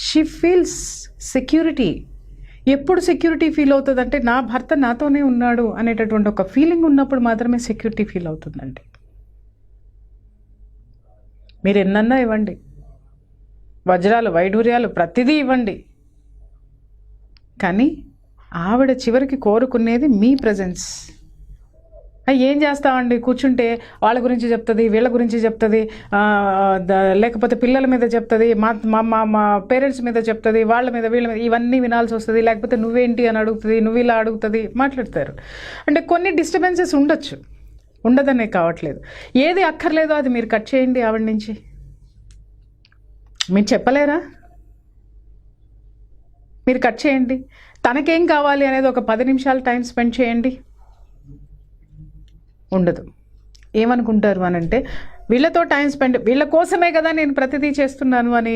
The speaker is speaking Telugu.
She feels security. ఎప్పుడు సెక్యూరిటీ ఫీల్ అవుతుందంటే నా భర్త నాతోనే ఉన్నాడు అనేటటువంటి ఒక ఫీలింగ్ ఉన్నప్పుడు మాత్రమే సెక్యూరిటీ ఫీల్ అవుతుందండి. మీరు ఎన్నన్నా ఇవ్వండి, వజ్రాలు వైఢూర్యాలు ప్రతిదీ ఇవ్వండి, కానీ ఆవిడ చివరికి కోరుకునేది మీ ప్రజెన్స్. ఏం చేస్తామండి, కూర్చుంటే వాళ్ళ గురించి చెప్తుంది, వీళ్ళ గురించి చెప్తుంది, లేకపోతే పిల్లల మీద చెప్తుంది, మా పేరెంట్స్ మీద చెప్తుంది, వాళ్ళ మీద వీళ్ళ మీద, ఇవన్నీ వినాల్సి వస్తుంది. లేకపోతే నువ్వేంటి అని అడుగుతుంది, నువ్వు ఇలా అడుగుతుంది, మాట్లాడతారు. అంటే కొన్ని డిస్టర్బెన్సెస్ ఉండొచ్చు, ఉండదనే కావట్లేదు. ఏది అక్కర్లేదో అది మీరు కట్ చేయండి ఆవిడ నుంచి. మీరు చెప్పలేరా? మీరు కట్ చేయండి. తనకేం కావాలి అనేది ఒక 10 నిమిషాలు టైం స్పెండ్ చేయండి. ఉండదు. ఏమనుకుంటారు అనంటే వీళ్ళతో టైం స్పెండ్, వీళ్ళ కోసమే కదా నేను ప్రతిదీ చేస్తున్నాను అని